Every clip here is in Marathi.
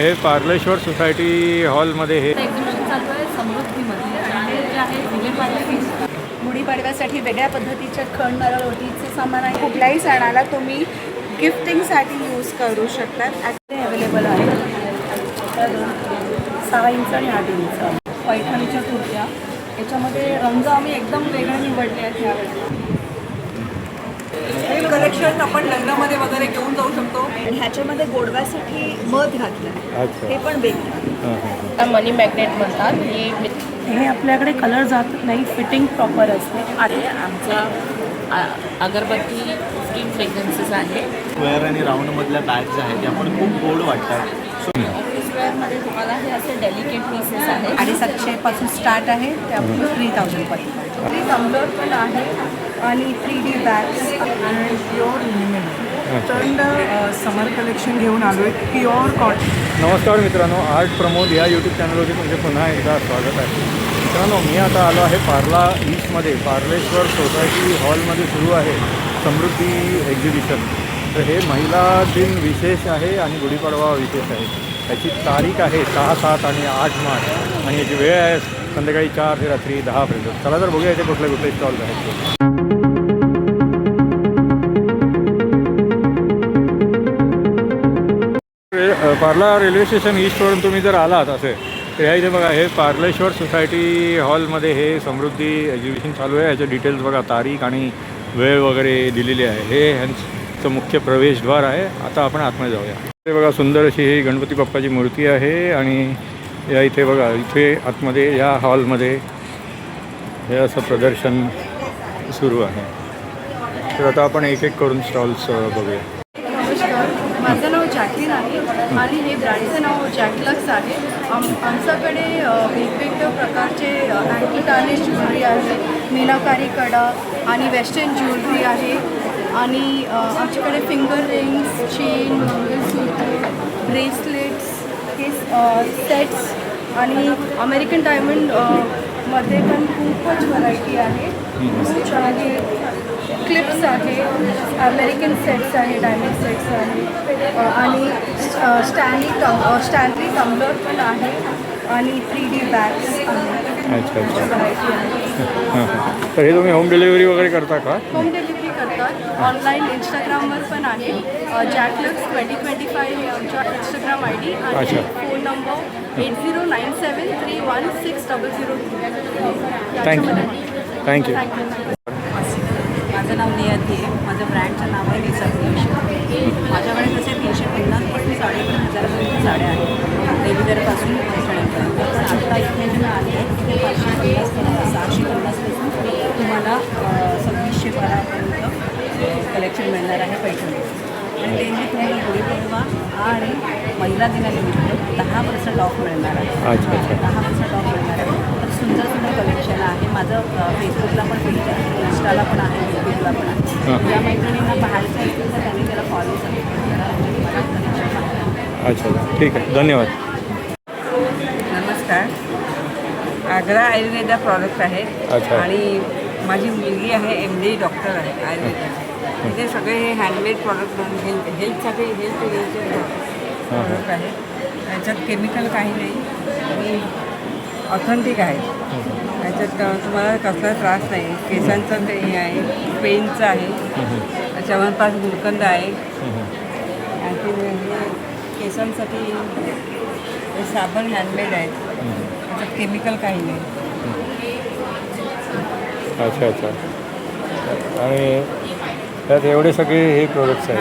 हे पार्लेश्वर सोसायटी हॉलमध्ये हे एक्झिबिशन चालू आहे समृद्धीमध्ये आणि जे आहे विलेपार्ले गुढीपाडव्यासाठी वेगळ्या पद्धतीचे खण नारळ ओटीचं सामान आहे. कुठल्याही सणाला तुम्ही गिफ्टिंगसाठी यूज करू शकतात. ते अवेलेबल आहे 6 इंच आणि 8 इंच पैठणीच्या कुर्त्या. याच्यामध्ये रंग आम्ही एकदम वेगळे निवडले आहेत ह्यावेळी. हे कलेक्शन आपण लग्नामध्ये वगैरे घेऊन जाऊ शकतो. आणि ह्याच्यामध्ये गोडव्यासाठी मध घातलं अच्छा. हे पण वेगळं मनी मॅग्नेट म्हणतात. हे आपल्याकडे कलर जात नाही, फिटिंग प्रॉपर असते. आणि आमचा अगरबत्ती स्किन फ्रेग्रन्सेस आहे. स्क्वेअर आणि राऊंडमधल्या बॅग्स आहेत त्या पण खूप गोड वाटतात. ऑफिस वेअरमध्ये तुम्हाला हे असे डेलिकेट पीसेस आहेत 750 पासून स्टार्ट आहे ते आपण 3000 पर्यंत. 3 टम्बलर पण आहे आणि 3D बॅग्स आणि प्युअर लिनिमेंट ट्रेंड समर कलेक्शन घेऊन आलो आहे. Pure cotton. नमस्कार मित्रांनो, आर्ट प्रमोद या यूट्यूब चॅनलवरती तुमचे पुन्हा एकदा स्वागत आहे. मित्रांनो, मी आता आलो आहे पार्ला ईस्टमध्ये पार्लेश्वर सोसायटी हॉलमध्ये सुरू आहे समृद्धी एक्झिबिशन. तर हे महिला दिन विशेष आहे आणि गुढीपाडवा विशेष आहे. याची तारीख आहे 6, 7 आणि 8 मार्च आणि याची वेळ आहे संध्याकाळी 4 ते रात्री 10 पर्यंत. चला तर बघूया इथे कुठले कुठले स्टॉल्स आहेत. पार्ला रेल्वे स्टेशन ईस्टवरून तुम्ही जर आलात असे तर ह्या इथे बघा हे पार्लेश्वर सोसायटी हॉलमध्ये हे समृद्धी एक्झिबिशन चालू आहे. याचे डिटेल्स बघा, तारीख आणि वेळ वगैरे दिलेली आहे. हे ह्यांचं मुख्य प्रवेशद्वार आहे. आता आपण आतमध्ये जाऊया. हे बघा सुंदर अशी ही गणपती बाप्पाची मूर्ती आहे आणि या इथे बघा इथे आतमध्ये या हॉलमध्ये हे असं प्रदर्शन सुरू आहे. तर आता आपण एक एक करून स्टॉल्स बघूया. नमस्कार, माझं नाव जॅकलिन आहे आणि हे ब्रँडचं नाव जॅकलक्स आहे. आमच्याकडे वेगवेगळ्या प्रकारचे अँटी टार्निश ज्वेलरी आहे, मीनाकारी कडा आणि वेस्टर्न ज्वेलरी आहे आणि आमच्याकडे finger rings, chain, mangalsutra, bracelets, हे सेट्स आणि अमेरिकन डायमंड मध्ये पण खूपच व्हरायटी आहे. क्लिप्स आहे, अमेरिकन सेट्स आहे, डायमंड सेट्स आहे आणि स्टॅनली टम्बलर पण आहे आणि 3D बॅग्स आहे. अच्छा अच्छा. व्हरायटी आहे. तर हे तुम्ही होम डिलिव्हरी वगैरे करता का? होम डिलिव्हरी करतात. ऑनलाईन इंस्टाग्रामवर पण आहे. जॅकलक्स 2025 हे आमच्या इंस्टाग्राम ID आणि अच्छा. Phone number 8097316002. थँक्यू. माझं नाव नियती आहे. माझं ब्रँडचं नाव आहे निसा क्रिएशन. माझ्याकडे तसे 350 पासून 5,500 पर्यंत साड्या आहेत, रेग्युलरपासून पैठणीपर्यंत. पण आत्ता इथे जे आले आहे तिथे 550 ते 650 पासून तुम्हाला 2612 पर्यंत कलेक्शन मिळणार आहे पैठणी. आणि ते तुम्हाला गुढीपाडवा आणि महिला दिनानिमित्त 10% ऑफ मिळणार आहे. अच्छा अच्छा. 10% ऑफ मिळणार आहे. तर सुंदर सुंदर कलेक्शन आहे. माझं फेसबुकला पण पेज आहे, इंस्टाला पण आहे, यूट्यूबला पण आहे. ज्या मैत्रिणींना बाहेरचं असतील तर त्यांनी त्याला फॉलो अच्छा ठीक आहे, धन्यवाद. नमस्कार, आग्रा आयुर्वेदा प्रॉडक्ट आहे. अच्छा. आणि माझी मुलगी आहे MD डॉक्टर आहे आयुर्वेदाची. तिथे सगळे हे हँडमेड प्रॉडक्ट हेल्थसाठी हेल्थ रिलेटेड प्रॉडक्ट आहे. त्याच्यात केमिकल काही नाही आणि ऑथेंटिक आहे. त्याच्यात तुम्हाला कसला त्रास नाही. केसांचं ते हे आहे, पेनचं आहे, च्यवनप्राश गुलकंद आहे. आणखी केसांसाठी हे साबण हँडमेड आहेत. त्याच्यात केमिकल काही नाही. अच्छा अच्छा. आणि त्यात एवढे सगळे हे प्रोडक्ट्स आहेत.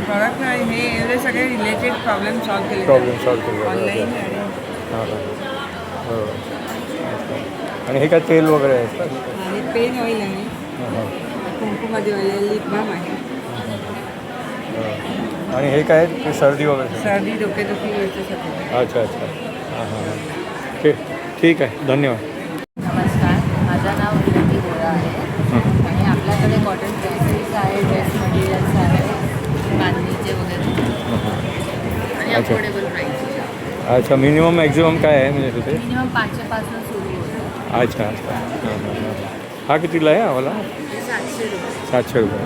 प्रॉडक्ट नाही, हे एवढे सगळे रिलेटेड प्रॉब्लेम सॉल्व्ह केले ऑनलाईन. हां हां बरोबर. आणि हे काय तेल वगैरे आहे का? आणि पेन ऑइल आहे, कुंकुमादी ऑइल आहे, लिप बाम आहे. आणि हे काय ते सर्दी वगैरे? सर्दी, डोकेदुखी याच्यासाठी. अच्छा अच्छा. हां हां हां ठीक आहे, धन्यवाद. नमस्कार, माझं नाव विनंती गोळा आहे आणि आपल्याकडे कॉटन ड्रेसेस आहे, ड्रेस मटेरियल्स आहे, बांधणीचे वगैरे आणि अच्छा. Affordable price. अच्छा, मिनिमम मॅक्झिमम काय आहे म्हणजे तिथे? मिनिमम 500 पासून सुरू होतं. अच्छा अच्छा. हां हां हां. हा कितीला आहे आम्हाला? 700 रुपये. 700 रुपये.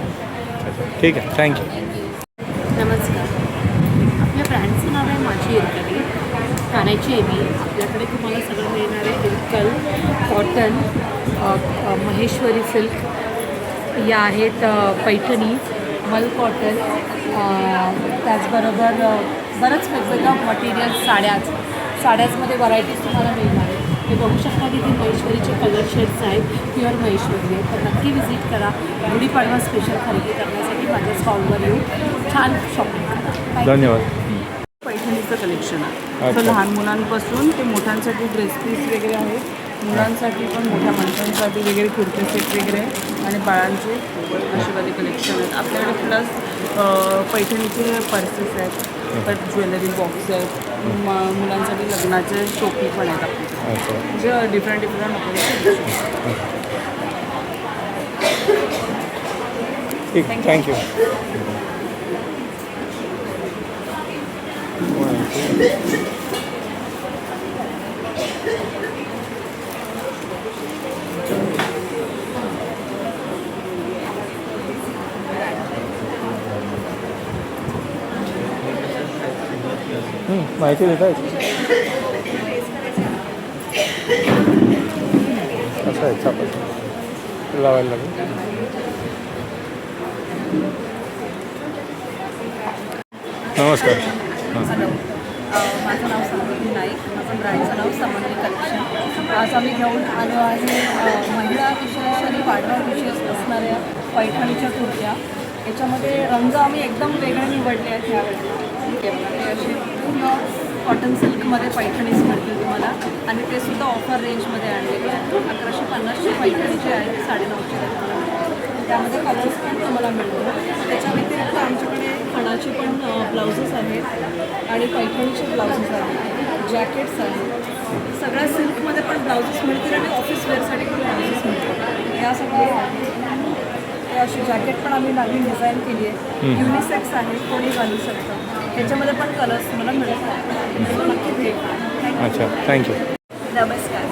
अच्छा ठीक आहे, थँक्यू. नमस्कार, आपल्या ब्रँडचं नाव आहे माझी इरकली ठाण्याची आहे मी. आपल्याकडे तुम्हाला सगळं मिळणार आहे. इल्कल, कॉटन, महेश्वरी सिल्क, या आहेत पैठणी, मल कॉटन, त्याचबरोबर बरंच वेगवेगळं मटेरियल, साड्याचमध्ये व्हरायटीज तुम्हाला मिळणार आहे. हे बघू शकता की ते महेश्वरीचे कलर शेड्स आहेत, प्युअर महेश्वरी आहे. तर नक्की व्हिजिट करा. गुढीपाडवा स्पेशल खरेदी करण्यासाठी माझ्या स्टॉलवर येऊन छान शॉपिंग करा. धन्यवाद. पैठणीचं कलेक्शन आहे. अच्छा. तर लहान मुलांपासून ते मोठ्यांसाठी ड्रेस पीस वगैरे आहेत. मुलांसाठी पण मोठ्या माणसांसाठी वगैरे कुर्ते सेट वगैरे आहे आणि बाळांचे अशावाले कलेक्शन आहेत आपल्याकडे. प्लस पैठणीचे पर्सेस आहेत, परत ज्वेलरी बॉक्स आहेत, मुलांसाठी लग्नाचे टोपी पण आहेत आपल्याकडे. म्हणजे डिफरंट ठीक, थँक्यू. माहिती देत आहे असं आहे छापा लावायला लागेल. नमस्कार. हॅलो, माझं नाव समृद्धी नाईक. माझं ब्रँडचं नाव समृद्धी कलेक्शन. आज आम्ही घेऊन आलो आहे महिला विशेष आणि पाडवा विशेष असणाऱ्या पैठणीच्या कुर्त्या. याच्यामध्ये रंग आम्ही एकदम वेगळे निवडले आहेत ह्यावेळेला. ते असे पूर्ण कॉटन सिल्कमध्ये पैठणीज मिळतील तुम्हाला आणि ते सुद्धा ऑफर रेंजमध्ये आणलेले आहेत. 1150ची पैठणीचे आहेत, 950चे तुम्हाला मिळतील. त्यामध्ये कलर्स पण तुम्हाला मिळतील. त्याच्या व्यतिरिक्त आमच्याकडे खणाचे पण ब्लाउजेस आहेत आणि पैठणीचे ब्लाउजेस आहेत, जॅकेट्स आहेत. सगळ्या सिल्कमध्ये पण ब्लाउजेस मिळतील आणि ऑफिस वेअरसाठी पण ब्लाउजेस मिळतील. या सगळे हे अशी जॅकेट पण आम्ही नवीन डिझाईन केली आहे. युनिसेक्स आहे, कोणी घालू शकतं. त्याच्यामध्ये पण कलर्स तुम्हाला मिळतात. नक्की भेट. अच्छा, थँक्यू. नमस्कार.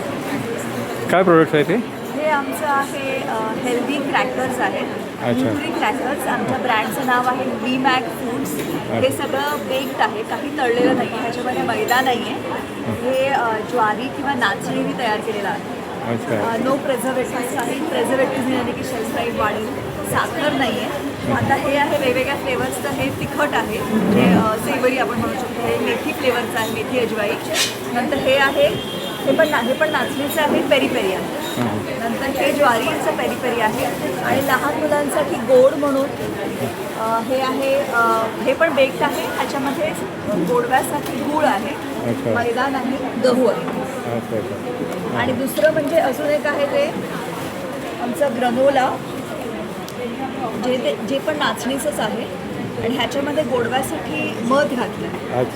काय प्रोडक्ट्स आहे ते? हे आमचं आहे हेल्दी क्रॅकर्स आहेत. अच्छा. Nutri crackers. आमच्या ब्रँडचं नाव आहे वी मॅक फूड्स. हे सगळं बेक्ड आहे, काही तळलेलं नाही आहे. ह्याच्यामध्ये मैदा नाही आहे. हे ज्वारी किंवा नाचणीने तयार केलेलं आहे. अच्छा. नो प्रेझर्वेटिव्स आहे. प्रेझर्वेटिव्ह मिळाले की शेल्फ लाईफ वाढेल. साखर नाही आहे. आता हे आहे वेगवेगळ्या फ्लेवर्सचं. हे तिखट आहे, हे सेवरी आपण म्हणू शकतो. हे मेथी फ्लेवरचं आहे, मेथी अजवाई. नंतर हे आहे, हे पण नाचणीचं आहे, पेरी पेरी आहे. नंतर हे ज्वारीचं पेरी पेरी आहे. आणि लहान मुलांसाठी गोड म्हणून हे आहे, हे पण बेक्ड आहे. ह्याच्यामध्ये गोडव्यासाठी गूळ आहे, मैदा नाही, गहू आहे. आणि दुसरं म्हणजे अजून एक आहे ते आमचं ग्रनोला, जे पण नाचणीचंच आहे आणि ह्याच्यामध्ये गोडव्यासाठी मध घातलं.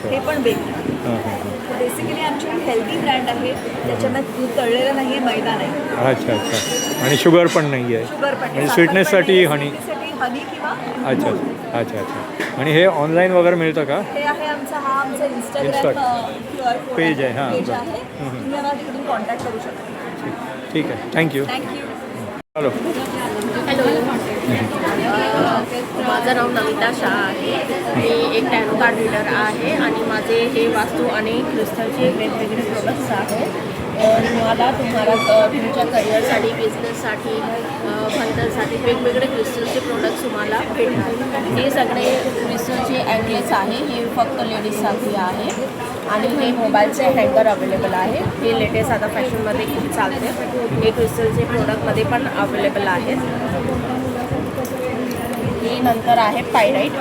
हे पण बेक्ड आहे. बेसिकली आमची हेल्दी ब्रँड आहे. त्याच्यामध्ये दूध तळलेलं नाही आहे, मैदा नाही. अच्छा अच्छा. आणि शुगर पण नाही आहे. शुगर पण आणि स्वीटनेससाठी हनी. हनी किंवा अच्छा अच्छा अच्छा. आणि हे ऑनलाईन वगैरे मिळतं का? हे आहे आमचा इंस्टाग्राम QR कोड पेज आहे. हां, पेज आहे. तुम्ही आम्हाला तिकडून कॉन्टॅक्ट करू शकता. ठीक आहे, थँक्यू. हॅलो. माझं नाव नमिता शाह आहे. मी एक टॅरो कार्ड रीडर आहे आणि माझे हे वास्तू आणि क्रिस्टलचे वेगवेगळे प्रोडक्ट्स आहेत. तुम्हाला तुमच्या करिअरसाठी, बिझनेससाठी, भंतरसाठी वेगवेगळे क्रिस्टलचे प्रोडक्ट्स तुम्हाला भेटणार. हे सगळे क्रिस्टलचे अँकलेस आहे. हे फक्त लेडीजसाठी आहे. आणि हे मोबाईलचे हँगर अवेलेबल आहे. हे लेटेस्ट आता फॅशनमध्ये खूप चालते. हे क्रिस्टलचे प्रोडक्टमध्ये पण अवेलेबल आहेत. हे नंतर आहे पायराईट.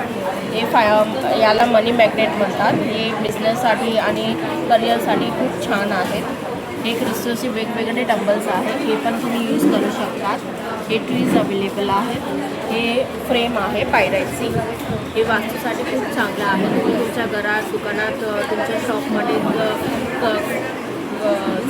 हे याला मनी मॅग्नेट म्हणतात. हे बिझनेससाठी आणि करिअरसाठी खूप छान आहेत. हे क्रिस्टलचे वेगवेगळे डंबल्स आहेत. हे पण तुम्ही यूज करू शकतात. हे ट्रीज अवेलेबल आहेत. हे फ्रेम आहे पायराईटची. हे वास्तूसाठी खूप चांगलं आहे. तुम्ही तुमच्या घरात, दुकानात, तुमच्या शॉपमध्ये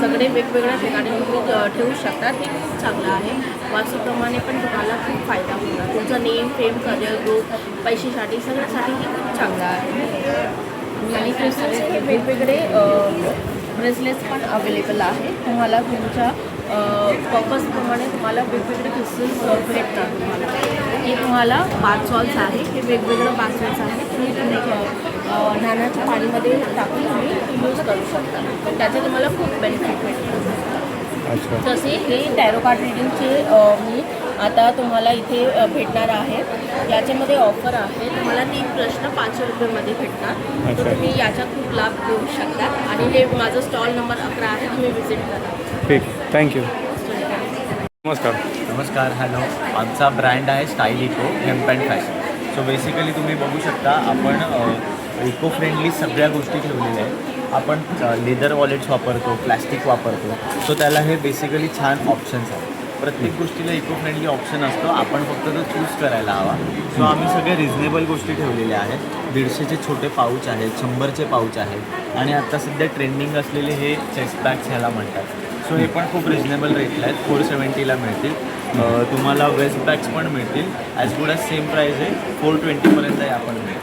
सगळे वेगवेगळ्या ठिकाणी तुम्ही ठेवू शकता. हे खूप चांगलं आहे. वास्तूप्रमाणे पण तुम्हाला खूप फायदा होणार. तुमचं नेम, फेम, करिअर, ग्रोथ, पैशासाठी सगळ्यासाठी हे खूप चांगलं आहे. आणि क्रिस्टलचे वेगवेगळे ब्रेसलेट्स पण अवेलेबल आहे. तुम्हाला तुमच्या पर्पजप्रमाणे तुम्हाला वेगवेगळे क्रिस्टल्स भेटतात. तुम्हाला हे तुम्हाला बाथ सॉल्ट्स आहे. हे वेगवेगळं बाथ सॉल्ट्स आहे. तुम्ही नाण्याच्या पाणीमध्ये टाकून तुम्ही यूज करू शकता. पण त्याचे तुम्हाला खूप बेनिफिट भेटतात. अच्छा. तसे हे टॅरो कार्ड रिडिंगचे मी आता तुम्हाला इथे भेटणार आहे. याच्यामध्ये ऑफर आहे. तुम्हाला 3 प्रश्न 500 रुपयामध्ये भेटणार. अच्छा. तर तुम्ही याचा खूप लाभ घेऊ शकता. आणि हे माझं स्टॉल नंबर 11 आहे. तुम्ही व्हिजिट करा. ठीक, थँक्यू. नमस्कार. नमस्कार, हॅलो. आमचा ब्रँड आहे style eco hemp and fashion. So basically तुम्ही बघू शकता आपण इको फ्रेंडली सगळ्या गोष्टी ठेवलेल्या आहेत. आपण लेदर वॉलेट्स वापरतो, प्लॅस्टिक वापरतो. सो त्याला हे बेसिकली छान ऑप्शन्स आहेत. प्रत्येक गोष्टीला इको फ्रेंडली ऑप्शन असतो. आपण फक्त तो चूज करायला हवा. सो आम्ही सगळे रिजनेबल गोष्टी ठेवलेल्या आहेत. 150चे छोटे पाऊच आहेत, 100चे पाऊच आहेत आणि आता सध्या ट्रेंडिंग असलेले हे चेस्ट बॅग्स ह्याला म्हणतात. सो हे पण खूप रिजनेबल रेटला आहेत. 470ला मिळतील. तुम्हाला वेस्ट बॅग्स पण मिळतील. As good as same price आहे. 420पर्यंत हे आपण मिळतील.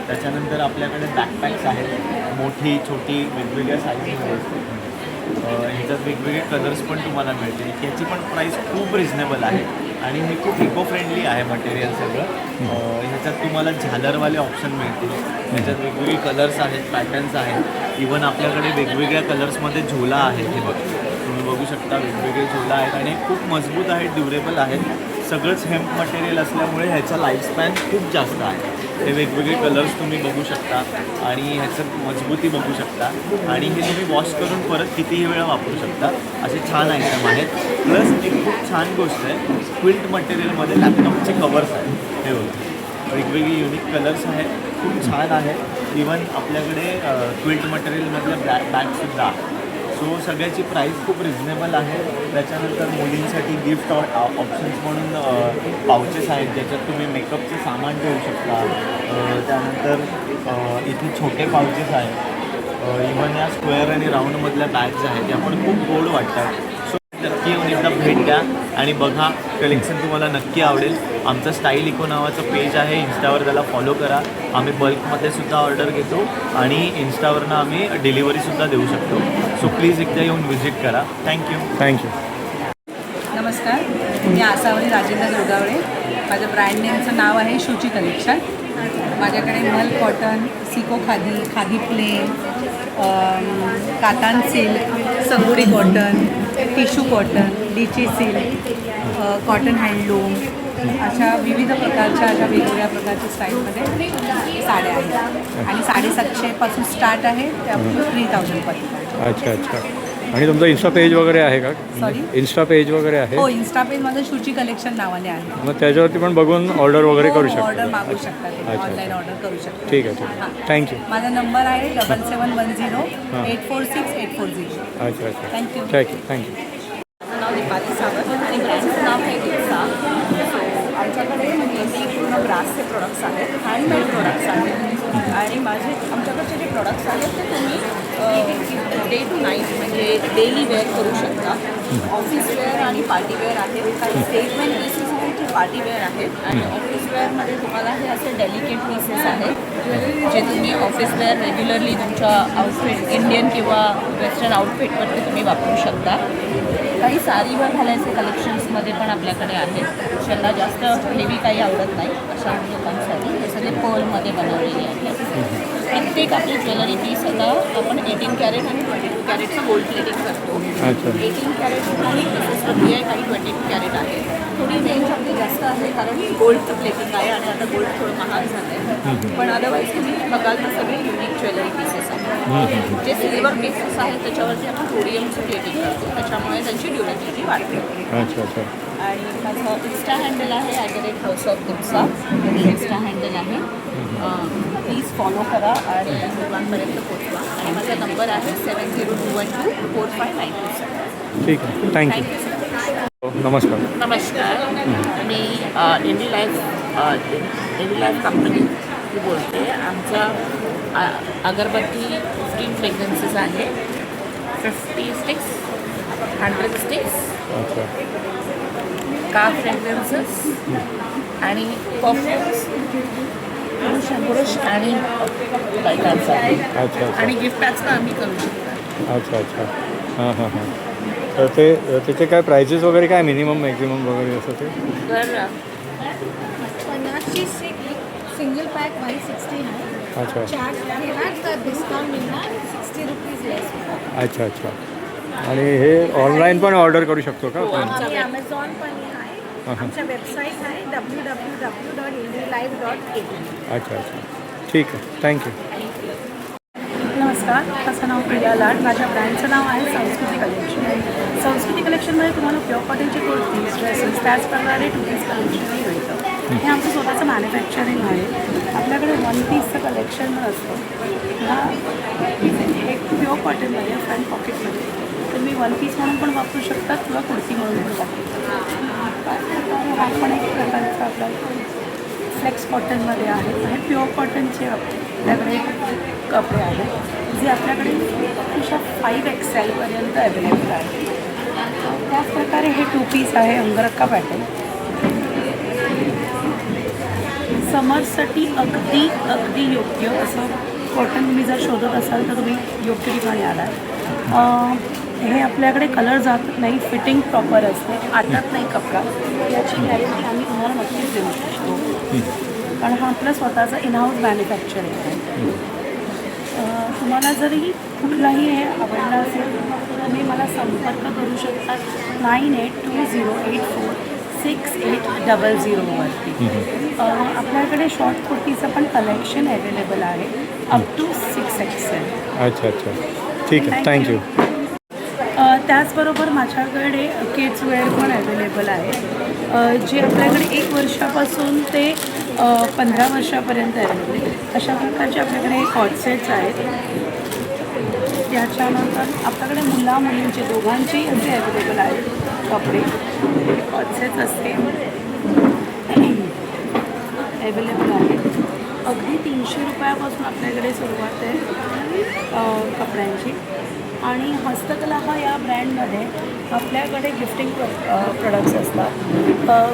त्याच्यानंतर आपल्याकडे बॅकपॅक्स आहेत, मोठी छोटी वेगवेगळ्या साईजमध्ये. ह्याच्यात वेगवेगळे कलर्स पण तुम्हाला मिळतील. याची पण प्राईस खूप रिजनेबल आहे आणि हे खूप इको फ्रेंडली आहे मटेरियल सगळं. ह्याच्यात तुम्हाला झालरवाले ऑप्शन मिळतील. ह्याच्यात वेगवेगळे कलर्स आहेत, पॅटर्न्स आहेत. इवन आपल्याकडे वेगवेगळ्या कलर्समध्ये झोला आहे. हे बघ, तुम्ही बघू शकता वेगवेगळे झोला आहेत आणि खूप मजबूत आहेत, ड्युरेबल आहेत. सगळंच हेम्प मटेरियल असल्यामुळे ह्याचा लाईफस्पॅन खूप जास्त आहे. हे वेगवेगळे कलर्स तुम्ही बघू शकता आणि ह्याचं मजबूती बघू शकता आणि हे तुम्ही वॉश करून परत कितीही वेळा वापरू शकता. असे छान आयटम आहेत. प्लस एक खूप छान गोष्ट आहे, क्विल्ट मटेरियलमध्ये लॅपटॉपचे कवर्स आहेत. हे बघा, वेगवेगळे युनिक कलर्स आहेत, खूप छान आहेत. इवन आपल्याकडे क्विल्ट मटेरियलमधल्या बॅगसुद्धा आहेत. सो सगळ्याची प्राईस खूप रिजनेबल आहे. त्याच्यानंतर मुलींसाठी गिफ्ट ऑप्शन्स म्हणून पाउचेस आहेत, ज्याच्यात तुम्ही मेकअपचं सामान ठेवू शकता. त्यानंतर इथे छोटे पाउचेस आहेत. इवन या स्क्वेअर आणि राऊंडमधल्या बॅग्स आहेत, त्या पण खूप गोड वाटतात. सो नक्की येऊन एकदा भेट द्या आणि बघा. कलेक्शन तुम्हाला नक्की आवडेल. आमचं स्टाईल इको नावाचं पेज आहे, इन्स्टावर त्याला फॉलो करा. आम्ही बल्कमध्ये सुद्धा ऑर्डर घेतो आणि इन्स्टावरनं आम्ही डिलिव्हरीसुद्धा देऊ शकतो. सो प्लीज एकदा येऊन व्हिजिट करा. थँक्यू. नमस्कार, मी आसावरी राजेंद्र दुर्गावळे. माझ्या ब्रँड नेमचं नाव आहे शुची कलेक्शन. माझ्याकडे मल कॉटन, सिको खादी, खादी प्लेन, कातान सिल्क, संगुरी cotton, tissue cotton, litchi silk, cotton handloom अशा विविध प्रकारच्या अशा वेगवेगळ्या प्रकारच्या स्टाईलमध्ये साड्या आहेत आणि 750पासून स्टार्ट आहे ते अप टू 3000पर्यंत. अच्छा. आणि तुमचं इन्स्टा पेज वगैरे आहे का? सॉरी, इन्स्टा पेज वगैरे आहे? हो, इन्स्टा पेज माझं शुची कलेक्शन नावाने आहे. मग त्याच्यावरती पण बघून ऑर्डर वगैरे करू शकता? ऑर्डर मागू शकता, ऑनलाईन ऑर्डर करू शकता. ठीक आहे. थँक्यू. माझा नंबर आहे 7710846840. अच्छा. थँक्यू. माझं नाव दीपाली सावंत आणि ब्रँडचं नाव आहे गिफ्सा. आमच्याकडे मेनली पूर्ण ब्रासचे प्रोडक्ट्स आहेत, हँडमेड प्रोडक्ट्स आहेत आणि आमच्याकडचे जे प्रोडक्ट्स आहेत ते तुम्ही डे टू नाईट म्हणजे डेली वेअर करू शकता. ऑफिस वेअर आणि पार्टी वेअर आहेत. काही स्टेटमेंट पीसेस आहेत जे पार्टी वेअर आहेत आणि ऑफिस वेअरमध्ये तुम्हाला हे असे डेलिकेट पीसेस आहेत जे तुम्ही ऑफिस वेअर रेग्युलरली तुमच्या आउटफिट इंडियन किंवा वेस्टर्न आउटफिटवरती तुम्ही वापरू शकता. काही साडीवर घालायचे कलेक्शन्समध्ये पण आपल्याकडे आहेत. ज्यांना जास्त हेवी काही आवडत नाही अशा लोकांसाठी हे सगळे पर्लमध्ये बनवलेले आहेत. प्रत्येक आपली ज्वेलरी पीस आता आपण 18 कॅरेट आणि 22 कॅरेटचं गोल्ड प्लेटिंग करतो. 18 कॅरेट काही पीसेसवरती आहे, काही 22 कॅरेट आहे. थोडी रेंज आपली जास्त आहे कारण गोल्डचं प्लेटिंग आहे आणि आता गोल्ड थोडं महाग झालं आहे. पण अदरवाईज तुम्ही बघाल तर सगळे युनिक ज्वेलरी पीसेस आहेत. जे सिल्वर पीसेस आहेत त्याच्यावरती आपण थोडियमचं प्लेटिंग करतो, त्याच्यामुळे त्यांची ड्युरेबिलिटी वाढते. अच्छा. आणि माझं इन्स्टा हँडल आहे @हाऊस ऑफ दिप्सा. इन्स्टा हँडल आहे. प्लीज फॉलो करा आणि लोकांपर्यंत पोचवा. आणि माझा नंबर आहे 7021245927. ठीक आहे. थँक्यू. नमस्कार. मी डेली लाईफ कंपनी बोलते. आमचा अगरबत्ती 15 फ्रेग्रन्सेस आहे. 50 स्टिक्स, 100 स्टिक्स, कार फ्रेग्रन्सेस आणि परफ्युम्स, पुरुष आणि बायकांसाठी. आणि गिफ्ट पॅक्सला आम्ही करू शकतो. अच्छा. हां. तर त्याचे काय प्राइजेस वगैरे काय मिनिमम मॅक्झिमम वगैरे असं ते? तर 50ची सिंगल पॅक 160 आहे. अच्छा चार्ज घेणार तर डिस्काउंट मिळणार 60 रुपीज लेस. अच्छा अच्छा. आणि हे ऑनलाईन पण ऑर्डर करू शकतो का आपण? आणि अमेझॉन पण आहे. आमच्या वेबसाईट आहे www.indialife.in. अच्छा अच्छा ठीक आहे थँक्यू. नमस्कार, माझं नाव प्रिया लाड. माझ्या ब्रँडचं नाव आहे संस्कृती कलेक्शन. संस्कृती कलेक्शनमध्ये तुम्हाला प्युअर कॉटनचे कुर्तीज, ड्रेसेस, त्याचप्रकारे टू पीस कलेक्शनही मिळतं. हे आमचं स्वतःचं मॅन्युफॅक्चरिंग आहे. आपल्याकडे वन पीसचं कलेक्शन असतं. हे प्युअर कॉटनमध्ये फ्रंट पॉकेटमध्ये तुम्ही वन पीस म्हणून पण वापरू शकता किंवा कुर्ती म्हणून पण वापरू शकता. हा पण एक प्रकारचा आपला फ्लेक्स कॉटनमध्ये आहे. हे प्युअर कॉटनचे आपल्याकडे कपडे आहेत जे आपल्याकडे अशा 5XL पर्यंत अवेलेबल आहे. त्याचप्रकारे हे टू पीस आहे अंगरक्का पॅटर्न. समरसाठी अगदी अगदी योग्य असं कॉटन तुम्ही जर शोधत असाल तर तुम्ही योग्य ठिकाणी आलात. हे आपल्याकडे कलर जात नाही, फिटिंग प्रॉपर असते, आटत नाही कपडा. याची गॅरंटी आम्ही तुम्हाला नक्कीच देऊ शकतो कारण हा आपला स्वतःचा इनहाऊस मॅन्युफॅक्चरिंग आहे. तुम्हाला जरी कुठलाही हे आवडलं असेल तर तुम्ही मला संपर्क करू शकता 9820846800 वरती. आपल्याकडे शॉर्ट कुर्तीचं पण कलेक्शन अवेलेबल आहे अप टू 6XL. अच्छा अच्छा ठीक आहे थँक्यू. त्याचबरोबर माझ्याकडे किड्स वेअर पण अवेलेबल आहे जे आपल्याकडे 1 वर्षापासून ते 15 वर्षापर्यंत अवेलेबल आहे. अशा प्रकारचे आपल्याकडे कॉटसेट्स आहेत. त्याच्यानंतर आपल्याकडे मुला मुलींचे दोघांचेही असे अवेलेबल आहेत कपडे. कॉटसेट्स असते अवेलेबल आहेत. अगदी 300 रुपयापासून आपल्याकडे सुरुवात आहे कपड्यांची. आणि हस्तकला हा या ब्रँडमध्ये आपल्याकडे गिफ्टिंग प्रोडक्ट्स असतात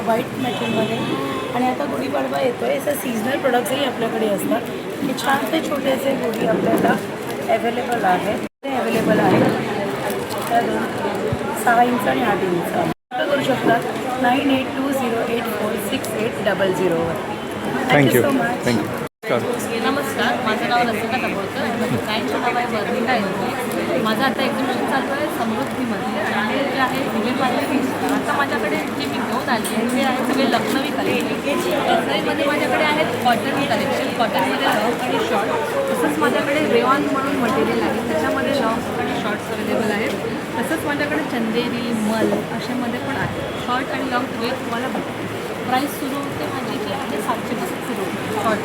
व्हाईट मेटलमध्ये. आणि आता गुढीपाडवा येतो आहे असं सीझनल प्रोडक्ट्सही आपल्याकडे असतात. हे छान ते छोटेसे गुढी आपल्याला अवेलेबल आहे. ते अवेलेबल आहे त्या 6 इंच आणि 8 इंच करू शकतात 9820846800 वरती. Thank you so much. थँक्यू. नमस्कार, माझं नाव रसिका तंबोळकर. माझं क्लायंटचं नाव आहे वर्णिका एनजी. माझं आता एक्झिबिशन चालू आहे समृद्धीमध्ये आणि हे जे आहे विलेपार्ले. आता माझ्याकडे जे मी घेऊन आली आहे ते आहे सगळे लखनवी कलेक्शन. लखनवीमध्ये माझ्याकडे आहेत कॉटन कलेक्शन. कॉटनमध्ये लॉंग आणि शॉर्ट. तसंच माझ्याकडे रेऑन म्हणून मटेरियल आहे त्याच्यामध्ये लॉंग आणि शॉर्ट्स अवेलेबल आहेत. तसंच माझ्याकडे चंदेरी मल अशामध्ये पण आहे. शॉर्ट आणि लॉंग वेळ तुम्हाला भेटते. प्राईस सुरू होते माझी जी आहे 700 पासून सुरू होते शॉर्ट.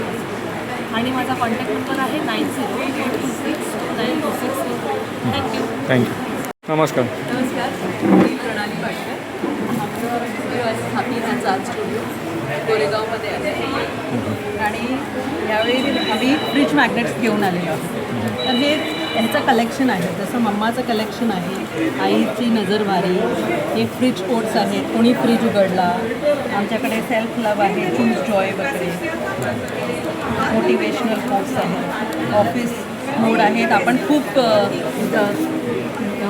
आणि माझा कॉन्टॅक्ट नंबर आहे 90826926. थँक्यू. थँक्यू. नमस्कार. नमस्कार, मी प्रणाली पाटकर. आमचं स्टुडिओ आहे स्थापित आर्ट स्टुडिओ गोरेगावमध्ये आहे. आणि यावेळी आम्ही फ्रीज मॅग्नेट्स घेऊन आलेलो आहोत. तर हे ह्याचं कलेक्शन आहे. जसं मम्माचं कलेक्शन आहे, आईची नजरवारी, हे फ्रीज कोट्स आहेत, कोणी फ्रीज उघडला. आमच्याकडे सेल्फ लव आहे, चूज जॉय वगैरे, मोटिवेशनल कोट्स आहेत, ऑफिस मोड आहेत. आपण खूप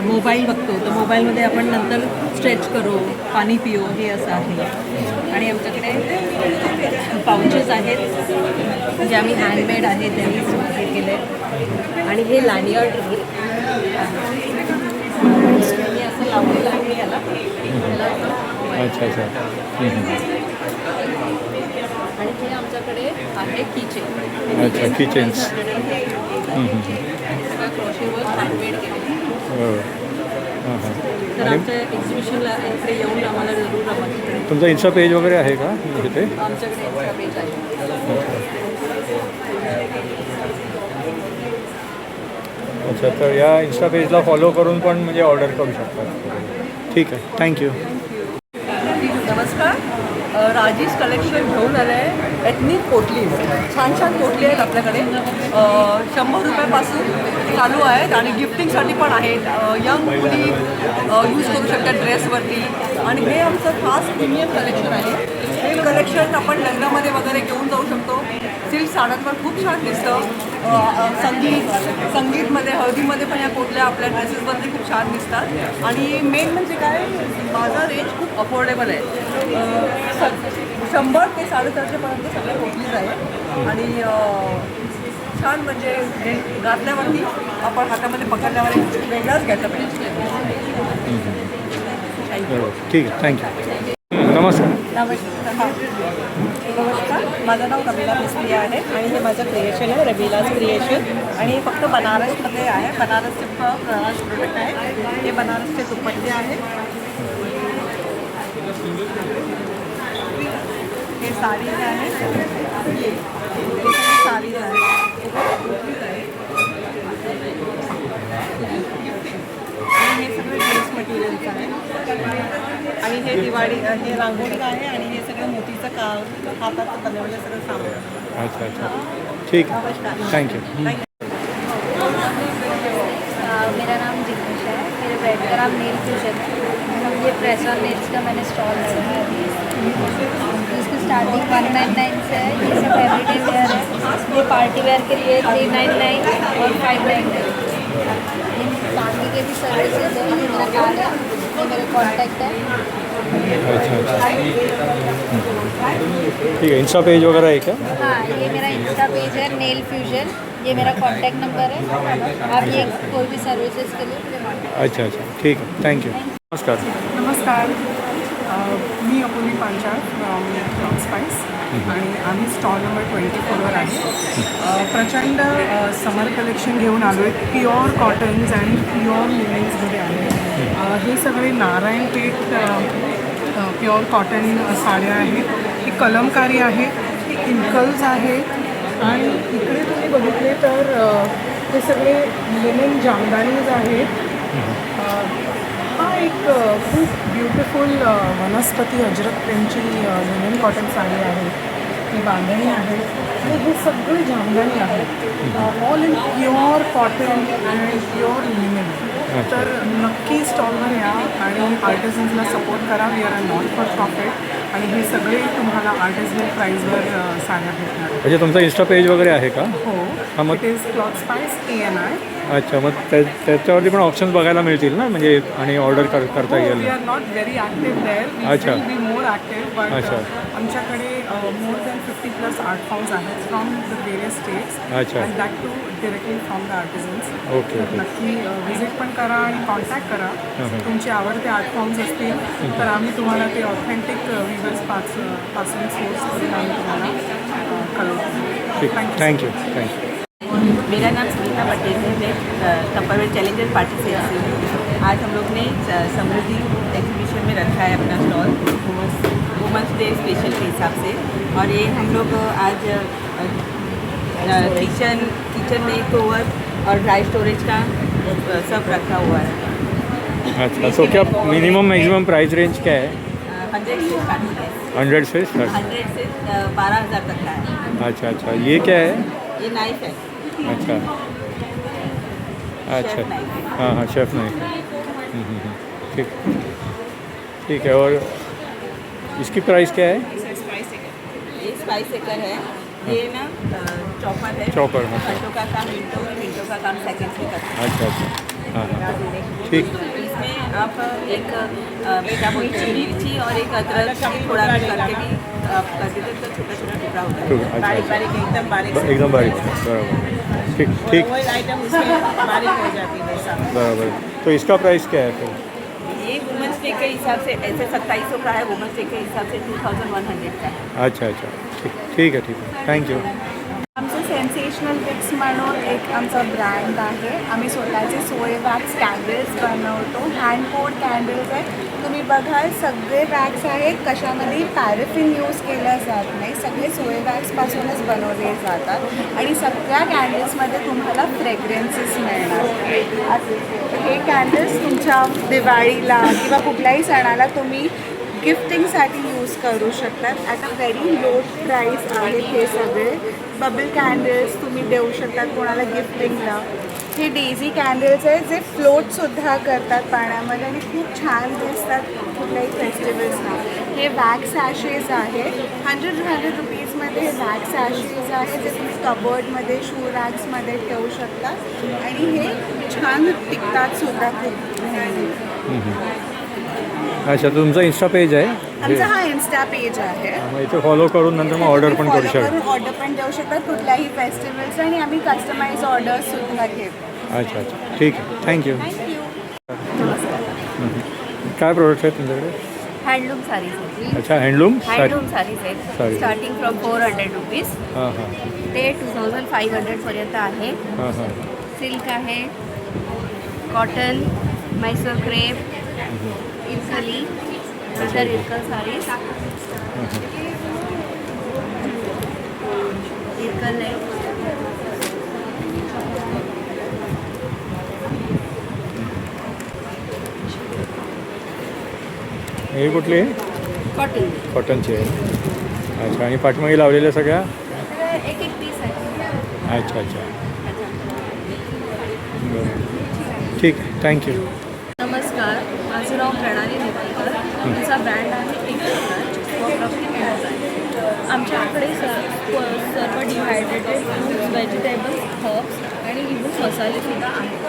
मोबाईल बघतो तर मोबाईलमध्ये आपण नंतर स्ट्रेच करू, पाणी पिओ, हे असं आहे. आणि आमच्याकडे पाउचेस आहेत जे आम्ही हँडमेड आहे त्यांनी हे केले. आणि हे लॅनियर्ड मी असं लावलेलं आहे याला. अच्छा अच्छा. आणि हे आमच्याकडे आहे किचेन. अच्छा किचन्स. क्रोशेवर हँडमेड केले. हो हां हां. तर आणि आमच्या एक्झिबिशनला इकडे येऊन आम्हाला जरूर आम्हाला तुमचा इन्स्टा पेज वगैरे आहे का इथे? आमच्याकडे एक्स्ट्रा पेज आहे. अच्छा तर या इन्स्टा पेजला फॉलो करून पण म्हणजे ऑर्डर करू शकतात. ठीक आहे थँक्यू. नमस्कार, राजेश कलेक्शन घेऊन आलं आहे एथनिक पोटलीज. छान छान पोटली आहेत आपल्याकडे. 100 रुपयापासून चालू आहेत आणि गिफ्टिंगसाठी पण आहेत. यंग मुली यूज करू शकतात ड्रेसवरती. आणि हे आमचं खास प्रीमियम कलेक्शन आहे. हे कलेक्शन आपण लग्नामध्ये वगैरे घेऊन जाऊ शकतो. सिल्क साड्यांवर खूप छान दिसतं. संगीतमध्ये हळदीमध्ये पण या पोटल्या आपल्या ड्रेसेसवरती खूप छान दिसतात. आणि मेन म्हणजे काय, माझा रेंज खूप अफोर्डेबल आहे. 100 ते 450पर्यंत सगळ्या पोटलीज आहे. आणि छान म्हणजे हे घातल्यावरती आपण हातामध्ये पकडल्यावर एक वेगळाच घ्यायला पाहिजे. बरोबर, ठीक आहे, थँक्यू. नमस्कार. नमस्कार, माझं नाव रमीला मिस्त्री आहे आणि हे माझं क्रिएशन आहे, रमीलाज क्रिएशन. आणि हे फक्त बनारसमध्ये आहे. बनारसचे प्रोडक्ट आहे. हे बनारसचे दुपट्टे आहेत. हे साडी आहे. हे साडी आहे. आणि हे सगळे ड्रेस मटेरियल्स आहे. आणि हे दिवाळी हे रांगोळी आहे आणि हे सगळं मोतीचं हाताचं बनवलेलं सगळं सामान. अच्छा अच्छा, ठीक आहे, थँक्यू. मेरा नाम जिग्नेश है, मेरे ब्रांड का नाम नेल फ्यूजन है. ये प्रेस ऑन नेल्स का मैंने स्टॉल लगाया है अभी. इसकी स्टार्टिंग 199 से है. ये सब एवरीडे वेयर है. ये पार्टी वेयर के लिए 399 और 599. इन बाकी के भी सर्विसेज है. ये मेरा कार्ड है, ये मेरे कॉन्टैक्ट है. अच्छा अच्छा, ठीक है. इंस्टा पेज वगैरह है क्या? हाँ, ये मेरा इंस्टा पेज है नेल फ्यूजन. ये मेरा कॉन्टैक्ट नंबर है. आप ये कोई भी सर्विसेज के लिए मुझे कॉन्टैक्ट. अच्छा अच्छा, ठीक आहे, थँक्यू. नमस्कार. नमस्कार, मी Apurvi Panchal from cloth spice आणि आम्ही स्टॉल नंबर 24वर आहे. प्रचंड समर कलेक्शन घेऊन आलो आहे. प्युअर कॉटन्स आणि प्युअर लिनेन्समध्ये आहे. हे सगळे नारायणपेठ प्युअर कॉटन साड्या आहेत. ही कलमकारी आहे, ही इन्कल्स आहेत. आणि इकडे तुम्ही बघितले तर हे सगळे लिनेन जामदानीज आहेत. हा एक खूप ब्युटिफुल वनस्पती अजरक प्रिंटची लिनेन कॉटन साडी आहे. ही बांधणी आहे आणि हे सगळे जामदानी आहेत. ऑल इन प्युअर कॉटन आणि प्युअर लिनेन. तर नक्की स्टॉलवर या आणि आर्टिझन्सला सपोर्ट करा. We are a not for profit आणि हे सगळे तुम्हाला आर्टिझनल प्राईजवर साड्या भेटणार. म्हणजे तुमचा इंस्टा पेज वगैरे आहे का? हो, हां, मग it is cloth spice ANI. अच्छा, मग त्याच्यावरती पण ऑप्शन्स बघायला मिळतील ना, म्हणजे आणि ऑर्डर करता येईल. We are not very active there. अच्छा. We will be more active. But अच्छा. आमच्याकडे मोर दॅन 50+ आर्ट फॉर्म्स आहेत फ्रॉम द वेरियस स्टेट्स. अच्छा. And that too directly from the artisans. Okay okay. नक्की व्हिजिट पण करा आणि कॉन्टॅक्ट करा. तुमचे आवडते आर्ट फॉर्म्स असतील तर आम्ही तुम्हाला ते ऑथेंटिक विवर्स पासून सोर्स करून आम्ही तुम्हाला कळवतो. ठीक, थँक्यू थँक्यू. मेरा नाम सुनीता पटेल है. मैं टप्परवेयर चैलेंजर पार्टी से हूँ. आज हम लोग ने समृद्धि एग्जीबिशन में रखा है अपना स्टॉल वुमेंस डे स्पेशल के हिसाब से. और ये हम लोग आज किचन में कवर और ड्राई स्टोरेज का सब रखा हुआ है. अच्छा, तो क्या मिनिमम मैक्सिमम प्राइस रेंज क्या है? 100 से स्टार्ट होता है. 100 से स्टार्ट. 100 से 12,000 तक का है. अच्छा अच्छा, ये क्या है? ये नाइफ है. अच्छा अच्छा, शेफ नाइफ है. हाँ हाँ, शेफ नाइफ. ठीक ठीक है. और इसकी प्राइस क्या है? ये स्पाइस सेकर है. ये ना चॉपर है. चॉपर, हाँ. घंटों का काम मिनटों का काम सेकंड्स में करते हैं. अच्छा अच्छा, हाँ हाँ, ठीक. इसमें आप एक क्या बोलते हैं मिर्ची और एक अदरक थोड़ा भी करके भी आप कर देते तो छोटा छोटा टुकड़ा होता है. अच्छा, बारीक अच्छा. बारीक एकदम बारीक से. एकदम बारीक, बराबर. ठीक ठीक, वो आइटम उसमें बारीक हो जाती है वैसा. बराबर. तो इसका प्राइस क्या है फिर? ये वुमेंस डे के हिसाब से ऐसे 2700 का है. वुमेंस डे के हिसाब से 2100 का है. अच्छा अच्छा, ठीक आहे ठीक आहे, थँक्यू. आमचं सेन्सेशनल टिप्स म्हणून एक आमचा ब्रँड आहे. आम्ही स्वतःचे सोय वॅक्स कॅन्डल्स बनवतो. हँड पोड कॅन्डल्स आहे. तुम्ही बघाल सगळे वॅक्स आहेत, कशामध्ये पॅरेफिन यूज केलं जात नाही. सगळे सोय वॅक्सपासूनच बनवले जातात आणि सगळ्या कॅन्डल्समध्ये तुम्हाला फ्रेग्रन्सेस मिळणार. हे कॅन्डल्स तुमच्या दिवाळीला किंवा कुठल्याही सणाला तुम्ही गिफ्टिंगसाठी यूज करू शकतात. At a very low price आहेत हे सगळे. बबल कॅन्डल्स तुम्ही देऊ शकतात कोणाला गिफ्टिंगला. हे डेझी कॅन्डल्स आहेत जे फ्लोटसुद्धा करतात पाण्यामध्ये आणि खूप छान दिसतात कुठल्याही फेस्टिवल्सला. हे वॅक्स सॅशेज आहे. 100 रुपीजमध्ये हे वॅक्स सॅशेज आहे जे तुम्ही कबर्डमध्ये शू रॅक्समध्ये ठेवू शकता आणि हे छान टिकतात सुद्धा खूप. अच्छा, तुमचा इंस्टा पेज आहे? आमचा हा इन्स्टा पेज आहे. मग इथे फॉलो करून नंतर मग ऑर्डर पण करू शकतो. ऑर्डर पण देऊ शकतात कुठल्याही फेस्टिवल्स आणि आम्ही कस्टमाइज ऑर्डर सुद्धा घेतो. अच्छा अच्छा, ठीक आहे, थँक्यू. थँक्यू. काय प्रोडक्ट आहेत तुमच्याकडे? हँडलूम साडीज अच्छा, हँडलूम साडी. हँडलूम साडीज आहेत साडी. स्टार्टिंग फ्रॉम 400 रुपीज हां हां ते 2500 पर्यंत आहे. हां हां. सिल्क आहे, cotton, Mysore crepe, इरकली, other Irkal sarees, Irkal आहे. हे कुठली आहे? कॉटन कॉटनची आहे. अच्छा, आणि पाठीमागे लावलेल्या सगळ्या? एक एक पीस आहे. अच्छा अच्छा, बरं, ठीक आहे, थँक्यू. नमस्कार, माझं नाव प्रणाली नेवाळकर. आमचा ब्रँड आहे आमच्याकडे सर्व डिहायड्रेटेड फ्रूट्स, व्हेजिटेबल्स, हर्ब्स आणि इव्हन मसालेसुद्धा आहेत.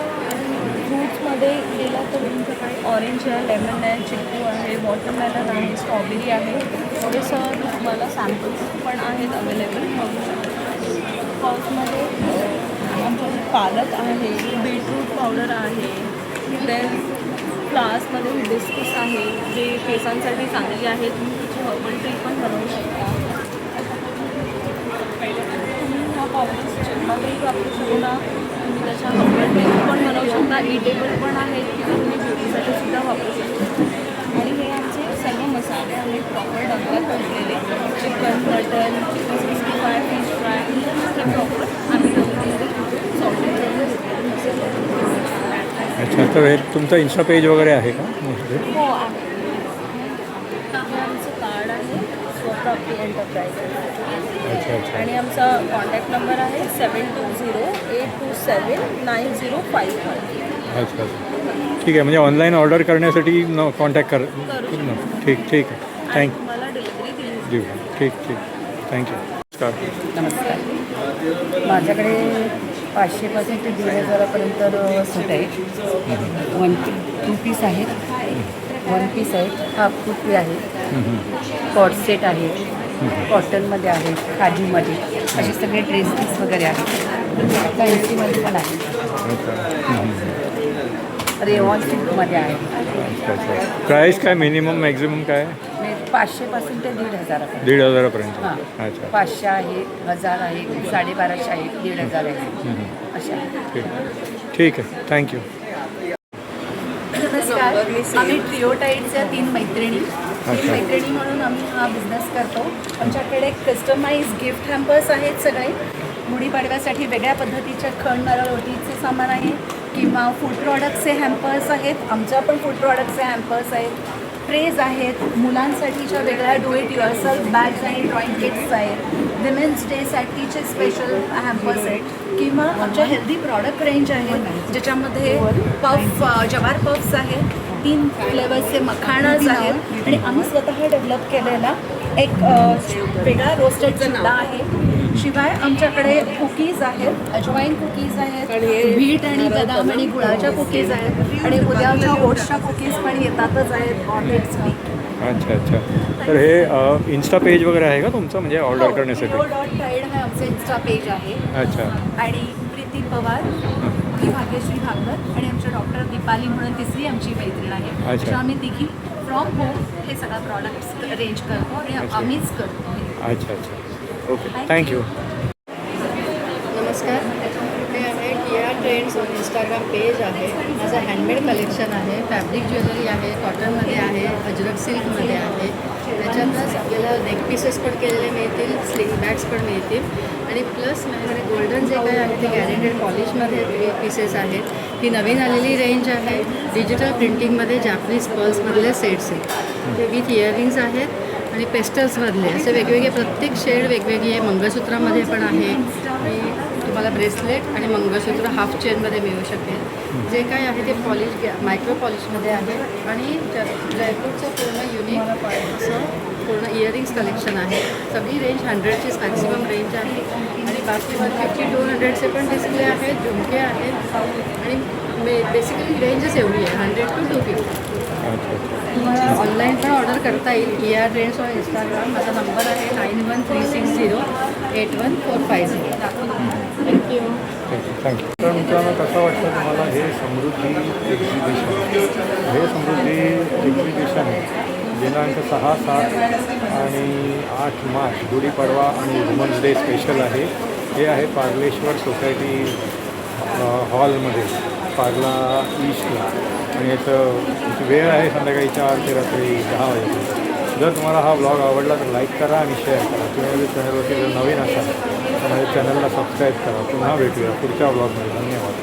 फ्रूट्समध्ये गेला तर तुमच्याकडे ऑरेंज आहे, लेमन आहे, चिक्कू आहे, वॉटरमेलन आहे, स्ट्रॉबेरी आहे. थोडेसं तुम्हाला सॅम्पल्स पण आहेत अवेलेबल. हर्ब्समध्ये आमच्याकडे पालक आहे, बीटरूट पावडर आहे, देन फ्लावर्समध्ये हिबिस्कस आहे जे केसांसाठी चांगली आहे. तुम्ही त्याची हर्बल टी पण बनवू शकता. तुम्ही ह्या पावडर्स जेवणातही वापरू शकता. तुम्ही त्याच्या हर्बल टी पण बनवू शकता. इटेबल पण आहेत की तुम्ही ब्युटीसाठी सुद्धा वापरू शकता. आणि हे आमचे सर्व मसाले आहेत प्रॉपर डब्यात बनलेले. Chicken, mutton, chicken 65, fish fry हे प्रॉपर आम्ही डब्यामध्ये सॉल्टेड करून देतो. अच्छा, तर हे तुमचं इन्स्टा पेज वगैरे आहे का? हो आहे. हे आमचं कार्ड आहे स्वप्राप्ती एंटरप्राइजेस. अच्छा अच्छा आणि आमचा कॉन्टॅक्ट नंबर आहे 7208279055. अच्छा अच्छा, ठीक आहे. म्हणजे ऑनलाईन ऑर्डर करण्यासाठी कॉन्टॅक्ट कर ना. ठीक ठीक आहे, आणि तुम्हाला डिलिव्हरी दिली. देऊ. ठीक ठीक, थँक्यू. नमस्कार. माझ्याकडे 500पासून ते 1500पर्यंत सूट आहे. 2 पीस आहेत, 1 पीस आहेत, हाफ कुर्ती आहे, कॉट सेट आहे, कॉटनमध्ये आहे, खादीमध्ये असे सगळे ड्रेस पीस वगैरे आहेत. फॅन्सीमध्ये पण आहे, रेवॉन सिल्कमध्ये आहे. अच्छा अच्छा, प्राईस काय मिनिमम मॅक्झिमम काय? 500पासून ते 1500पर्यंत. 1500पर्यंत. हां, अच्छा, 500 आहे, 1000 आहे, 1250 आहे, 1500 आहे अशा. ठीक ठीक आहे, थँक्यू. नमस्कार, आम्ही ट्रिओटाईडच्या 3 मैत्रिणी म्हणून आम्ही हा बिझनेस करतो. आमच्याकडे कस्टमाइज गिफ्ट हॅम्पर्स आहेत सगळे. गुढीपाडव्यासाठी वेगळ्या पद्धतीच्या खण नारळ ओटीचे सामान आहे किंवा फूड प्रॉडक्टचे हॅम्पर्स आहेत. आमच्या पण फूड प्रॉडक्टचे हॅम्पर्स आहेत. ट्रेज आहेत, मुलांसाठीच्या वेगळ्या डू इट युअरसेल्फ बॅग्स आणि ड्रॉइंग किट्स आहेत. विमेन्स डेसाठीचे स्पेशल हॅम्पर्स आहेत किंवा आमच्या हेल्दी प्रॉडक्ट रेंज आहेत ज्याच्यामध्ये पफ, जवार पफ्स आहेत, 3 फ्लेवर्सचे मखाणाज आहेत आणि आम्ही स्वतः डेव्हलप केलेला एक वेगळा रोस्टेड चिल्ला आहे. शिवाय आमच्याकडे कुकीज आहेत, अजवाईन कुकीज आहेत, व्हीट आणि बदाम आणि गुळाच्या कुकीज आहेत आणि उद्याच्या ओट्सच्या कुकीज पण येतातच आहेत ऑन नेक्स्ट वीक. अच्छा अच्छा, तर हे इन्स्टा पेज वगैरे आहे का तुमचं, म्हणजे ऑर्डर करण्यासाठी? ट्रिओ.टाईड हा आमचा इन्स्टा पेज आहे. अच्छा. आणि प्रीती पवार, मी भाग्यश्री भागवत आणि आमच्या डॉक्टर दीपाली म्हणून तिसरी आमची मैत्रीण आहे. अच्छा. तर आम्ही तिघी फ्रॉम होम हे सगळं प्रॉडक्ट्स अरेंज करतो आणि अच्छा. आम्हीच करतो. अच्छा अच्छा, ओके, थँक्यू. नमस्कार, हे आहे टिया ट्रेंड्स इंस्टाग्राम पेज आहे. माझं हँडमेड कलेक्शन आहे. फॅब्रिक ज्वेलरी आहे, कॉटनमध्ये आहे, अजरक सिल्कमध्ये आहे. त्याच्यातच आपल्याला नेक पीसेस पण केलेले मिळतील, स्लिंग बॅग्स पण मिळतील आणि प्लस माझ्याकडे गोल्डन जे काही आहे ते गॅरेंटेड पॉलिशमध्ये पीसेस आहेत. ही नवीन आलेली रेंज आहे. डिजिटल प्रिंटिंगमध्ये जॅपनीज पर्ल्समधले सेट्स आहेत, ते विथ इयरिंग्स आहेत आणि पेस्टल्समधले असे वेगवेगळे प्रत्येक शेड वेगवेगळी आहे. मंगळसूत्रामध्ये पण आहे आणि तुम्हाला ब्रेसलेट आणि मंगळसूत्र हाफ चेनमध्ये मिळू शकेल. जे काय आहे ते पॉलिश मायक्रो पॉलिशमध्ये आहे आणि जयपूरचं पूर्ण युनिक असं पूर्ण इयरिंग्स कलेक्शन आहे. सगळी रेंज 100चीच मॅक्सिमम रेंज आहे आणि बाकी 150-200चे पण डिस्प्ले आहेत, झुमके आहेत आणि बेसिकली रेंजच एवढी आहे 100 to 250. अच्छा अच्छा. तुम्हाला ऑनलाईन पण ऑर्डर करता येईल किया ट्रेंड्स ऑन इंस्टाग्राम. माझा नंबर आहे 9136081450. थँक्यू. थँक्यू. तर मित्रांनो, कसं वाटतं तुम्हाला हे समृद्धी एक्झिबिशन? हे समृद्धी एक्झिबिशन दिनांक 6, 7 आणि 8 मार्च गुढीपाडवा आणि वुमन्स डे स्पेशल आहे. हे आहे पार्लेश्वर सोसायटी हॉलमध्ये, पार्ला ईस्टला. आणि याची वेळ आहे संध्याकाळी 4 ते रात्री 10 वाजेपर्यंत. जर तुम्हाला हा ब्लॉग आवडला तर लाईक करा आणि शेअर करा. तुम्ही माझ्या चॅनलवरती जर नवीन असाल तर माझ्या चॅनलला सबस्क्राईब करा. पुन्हा भेटूया पुढच्या ब्लॉगमध्ये. धन्यवाद.